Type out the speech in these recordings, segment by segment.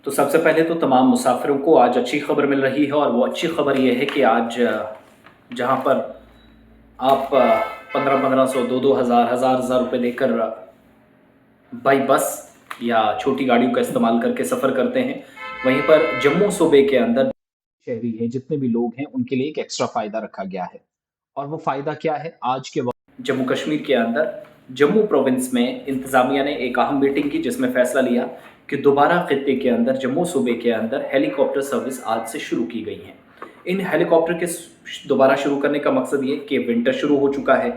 तो सबसे पहले तो तमाम मुसाफिरों को आज अच्छी खबर मिल रही है और वो अच्छी खबर ये है कि आज जहाँ पर आप 1500 दो हज़ार रुपये देकर बाई बस या छोटी गाड़ियों का इस्तेमाल करके सफ़र करते हैं, वहीं पर जम्मू सूबे के अंदर शहरी हैं, जितने भी लोग हैं, उनके लिए एक एक्स्ट्रा फ़ायदा रखा गया है। और वो फ़ायदा क्या है? आज के वक़्त जम्मू कश्मीर के अंदर जम्मू प्रोविंस में इंतज़ामिया ने एक अहम मीटिंग की जिसमें फ़ैसला लिया कि दोबारा खित्ते के अंदर जम्मू सूबे के अंदर हेलीकॉप्टर सर्विस आज से शुरू की गई है। इन हेलीकॉप्टर के दोबारा शुरू करने का मकसद ये कि विंटर शुरू हो चुका है।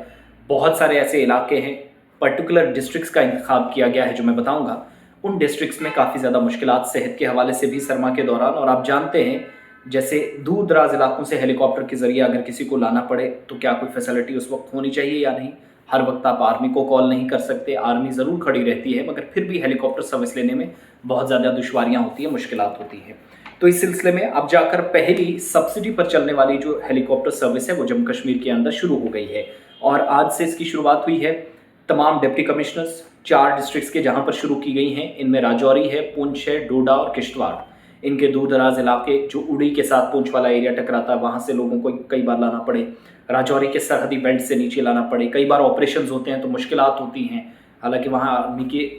बहुत सारे ऐसे इलाके हैं, पर्टिकुलर डिस्ट्रिक्ट्स का इंतखाब किया गया है जो मैं बताऊंगा। उन डिस्ट्रिक्ट्स में काफ़ी ज़्यादा मुश्किलात सेहत के हवाले से भी सरमा के दौरान, और आप जानते हैं जैसे दूर दराज इलाकों से हेलीकॉप्टर के ज़रिए अगर किसी को लाना पड़े तो क्या कोई फैसिलिटी उस वक्त होनी चाहिए या नहीं। हर वक्त आप आर्मी को कॉल नहीं कर सकते, आर्मी ज़रूर खड़ी रहती है, मगर फिर भी हेलीकॉप्टर सर्विस लेने में बहुत ज़्यादा दुश्वारियाँ होती हैं, मुश्किलात होती हैं। तो इस सिलसिले में अब जाकर पहली सब्सिडी पर चलने वाली जो हेलीकॉप्टर सर्विस है वो जम्मू कश्मीर के अंदर शुरू हो गई है और आज से इसकी शुरुआत हुई है। तमाम डिप्टी कमिश्नर्स 4 डिस्ट्रिक्ट्स के जहां पर शुरू की गई हैं, इनमें राजौरी है, पुंछ है, डोडा और किश्तवाड़। इनके दूर दराज इलाके जो उड़ी के साथ पुंछ वाला एरिया टकराता है, वहां से लोगों को कई बार लाना पड़े, राजौरी के सरहदी बेल्ट से नीचे लाना पड़े, कई बार ऑपरेशंस होते हैं तो मुश्किलात होती हैं। हालांकि वहाँ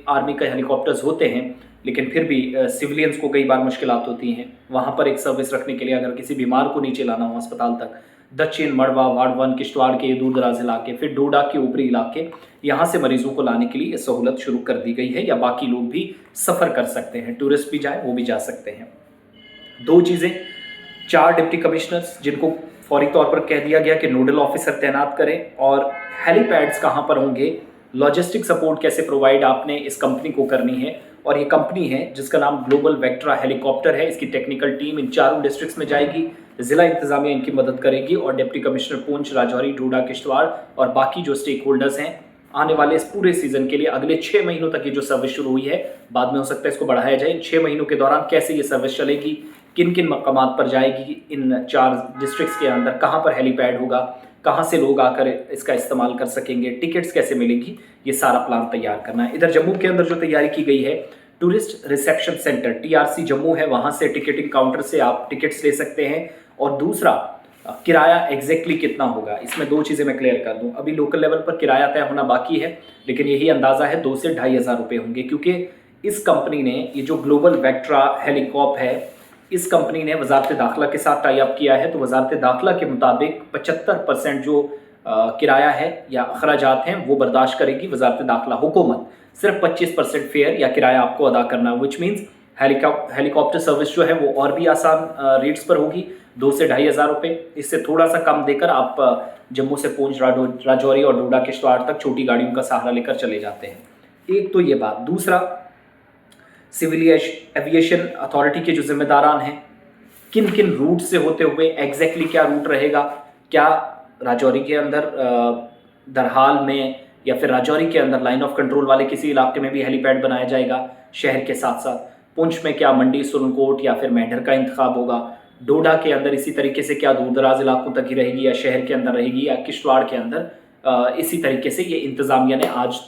आर्मी के हेलीकॉप्टर्स होते हैं, लेकिन फिर भी सिविलियंस को कई बार मुश्किलात होती हैं। वहाँ पर एक सर्विस रखने के लिए अगर किसी बीमार को नीचे लाना हो अस्पताल तक, दक्षिण मड़वा, वार्ड 1, किश्तवाड़ के दूर दराज इलाके, फिर डोडा के ऊपरी इलाके, यहाँ से मरीजों को लाने के लिए ये सहूलत शुरू कर दी गई है, या बाकी लोग भी सफ़र कर सकते हैं, टूरिस्ट भी जाए वो भी जा सकते हैं। 2 चीज़ें, 4 डिप्टी कमिश्नर्स जिनको फौरी तौर पर कह दिया गया कि नोडल ऑफिसर तैनात करें, और हेलीपैड्स कहाँ पर होंगे, लॉजिस्टिक सपोर्ट कैसे प्रोवाइड आपने इस कंपनी को करनी है। और ये कंपनी है जिसका नाम ग्लोबल वेक्ट्रा हेलीकॉप्टर है। इसकी टेक्निकल टीम इन 4 डिस्ट्रिक्ट्स में जाएगी, जिला इंतजामिया इनकी मदद करेगी, और डिप्टी कमिश्नर पुंछ, राजौरी, डोडा, किश्तवाड़ और बाकी जो स्टेक होल्डर्स हैं आने वाले इस पूरे सीजन के लिए अगले 6 महीनों तक ये जो सर्विस शुरू हुई है, बाद में हो सकता है इसको बढ़ाया जाए। इन 6 महीनों के दौरान कैसे ये सर्विस चलेगी, किन किन मकामात पर जाएगी, इन 4 डिस्ट्रिक्ट्स के अंदर कहाँ पर हेलीपैड होगा, कहाँ से लोग आकर इसका इस्तेमाल कर सकेंगे, टिकट्स कैसे मिलेगी, ये सारा प्लान तैयार करना है। इधर जम्मू के अंदर जो तैयारी की गई है, tourist reception centre TRC Jammu है, वहाँ से टिकटिंग काउंटर से आप टिकट्स ले सकते हैं। और दूसरा, किराया एग्जैक्टली कितना होगा, इसमें 2 चीज़ें मैं क्लियर कर दूं। अभी लोकल लेवल पर किराया तय होना बाकी है, लेकिन यही अंदाज़ा है 2 से 2,500 रुपये होंगे, क्योंकि इस कंपनी ने, ये जो ग्लोबल वेक्ट्रा हेलीकॉप है, इस कंपनी ने वजारत दाखिला के साथ टाई अप किया है। तो वजारत दाखिला के मुताबिक 75% जो किराया है या अखराजात हैं वो बर्दाश्त करेगी वजारत दाखिला, हुकूमत। सिर्फ 25% फेयर या किराया आपको अदा करना है, विच मीन्स हेलीकॉप्टर सर्विस जो है वो और भी आसान रेट्स पर होगी, 2 से 2,500 रुपये। इससे थोड़ा सा कम देकर आप जम्मू से पुंछ, राजौरी और डोडा किश्तवाड़ तक छोटी गाड़ियों का सहारा लेकर चले जाते हैं। एक तो ये बात। दूसरा, सिविल एविएशन अथॉरिटी के जो जिम्मेदारान हैं, किन किन रूट से होते हुए एग्जैक्टली क्या रूट रहेगा, क्या राजौरी के अंदर दरहाल में या फिर राजौरी के अंदर लाइन ऑफ कंट्रोल वाले किसी इलाके में भी हेलीपैड बनाया जाएगा शहर के साथ साथ, पुंछ में क्या मंडी, सुरनकोट या फिर मेंढर का इंतखाब होगा, डोडा के अंदर इसी तरीके से क्या दूर दराज इलाकों तक ही रहेगी या शहर के अंदर रहेगी, या किश्तवाड़ के अंदर इसी तरीके से ये इंतजामिया ने आज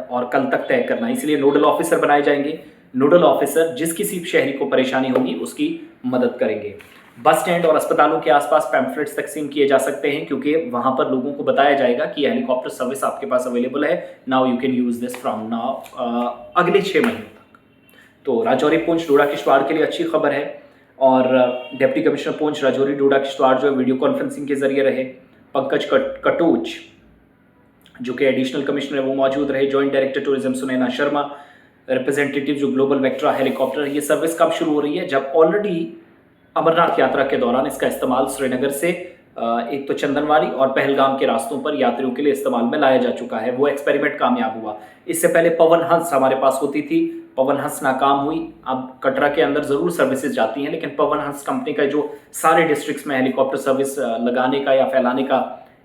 और कल तक तय करना है। इसलिए नोडल ऑफिसर बनाए जाएंगे। नोडल ऑफिसर जिस किसी शहरी को परेशानी होगी उसकी मदद करेंगे। बस स्टैंड और अस्पतालों के आसपास पैम्फलेट्स तकसीम किए जा सकते हैं, क्योंकि वहां पर लोगों को बताया जाएगा कि हेलीकॉप्टर सर्विस आपके पास अवेलेबल है, now you can use this from now, अगले 6 महीनों तक। तो राजौरी, पुंछ, डोडा, किश्तवाड़ के लिए अच्छी खबर है। और डिप्टी कमिश्नर पुंछ, राजौरी, डोडा, किश्तवाड़ जो है वीडियो कॉन्फ्रेंसिंग के जरिए रहे। पंकज कटोच जो कि एडिशनल कमिश्नर है वो मौजूद रहे। Joint director tourism Sunaina Sharma, representative जो ग्लोबल वेक्ट्रा हेलीकॉप्टर। ये सर्विस कब शुरू हो रही है? जब ऑलरेडी अमरनाथ यात्रा के दौरान इसका इस्तेमाल श्रीनगर से एक तो चंदनवाड़ी और पहलगाम के रास्तों पर यात्रियों के लिए इस्तेमाल में लाया जा चुका है। वो एक्सपेरिमेंट कामयाब हुआ। इससे पहले पवन हंस हमारे पास होती थी, पवन हंस नाकाम हुई। अब कटरा के अंदर ज़रूर सर्विसेज जाती हैं, लेकिन पवन हंस कंपनी का जो सारे डिस्ट्रिक्ट्स में हेलीकॉप्टर सर्विस लगाने का या फैलाने का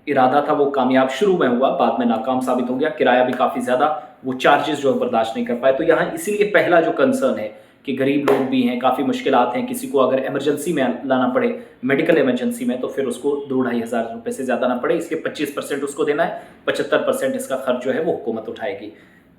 इरादा था वो कामयाब शुरू में हुआ, बाद में नाकाम साबित हो गया। किराया भी काफ़ी ज़्यादा, वो चार्जेस जो है बर्दाश्त नहीं कर पाए। तो यहाँ इसीलिए पहला जो कंसर्न है कि गरीब लोग भी हैं, काफ़ी मुश्किलात हैं, किसी को अगर इमरजेंसी में लाना पड़े, मेडिकल इमरजेंसी में, तो फिर उसको 2-2,500 रुपये से ज़्यादा ना पड़े, इसलिए 25% उसको देना है, 75% इसका खर्च जो है वो हुकूमत उठाएगी।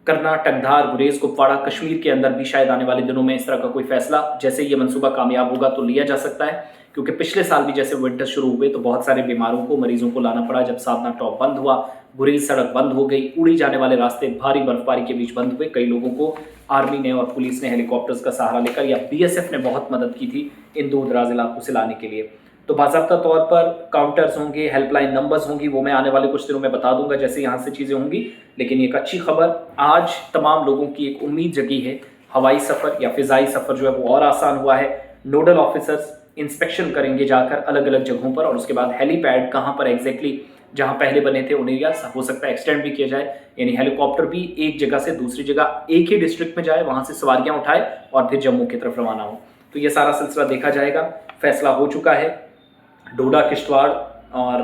करना, टकधार, गुरेज, कुपवाड़ा, कश्मीर के अंदर भी शायद आने वाले दिनों में इस तरह का कोई फैसला, जैसे ये मंसूबा कामयाब होगा तो लिया जा सकता है। क्योंकि पिछले साल भी जैसे विंटर शुरू हुए तो बहुत सारे बीमारों को, मरीजों को लाना पड़ा। जब साधना टॉप बंद हुआ, गुरेज सड़क बंद हो गई, उड़ी जाने वाले रास्ते भारी बर्फबारी के बीच बंद हुए। कई लोगों को आर्मी ने और पुलिस ने हेलीकॉप्टर्स का सहारा लेकर, या बीएसएफ ने बहुत मदद की थी इन दूर दराज इलाकों से लाने के लिए। तो बाज़ाब्ता तौर पर काउंटर्स होंगे, हेल्पलाइन नंबर्स होंगी, वो मैं आने वाले कुछ दिनों में बता दूंगा जैसे यहाँ से चीज़ें होंगी। लेकिन एक अच्छी खबर, आज तमाम लोगों की एक उम्मीद जगी है। हवाई सफ़र या फ़िज़ाई सफ़र जो है वो और आसान हुआ है। नोडल ऑफिसर्स इंस्पेक्शन करेंगे जाकर अलग अलग जगहों पर, और उसके बाद हेलीपैड कहाँ पर एग्जैक्टली जहाँ पहले बने थे उन एरिया हो सकता है एक्सटेंड भी किया जाए, यानी हेलीकॉप्टर भी एक जगह से दूसरी जगह एक ही डिस्ट्रिक्ट में जाए, वहाँ से सवारियाँ उठाए और फिर जम्मू की तरफ रवाना हो। तो ये सारा सिलसिला देखा जाएगा। फैसला हो चुका है। डोडा, किश्तवाड़ और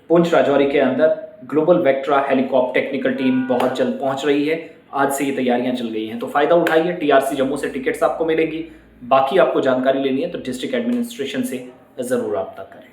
पुंछ राजौरी के अंदर global Vectra helicopter technical team बहुत जल्द पहुंच रही है। आज से ये तैयारियां चल गई हैं, तो फ़ायदा उठाइए। टीआरसी जम्मू से टिकट्स आपको मिलेंगी। बाकी आपको जानकारी लेनी है तो डिस्ट्रिक्ट एडमिनिस्ट्रेशन से ज़रूर रब्ता करें।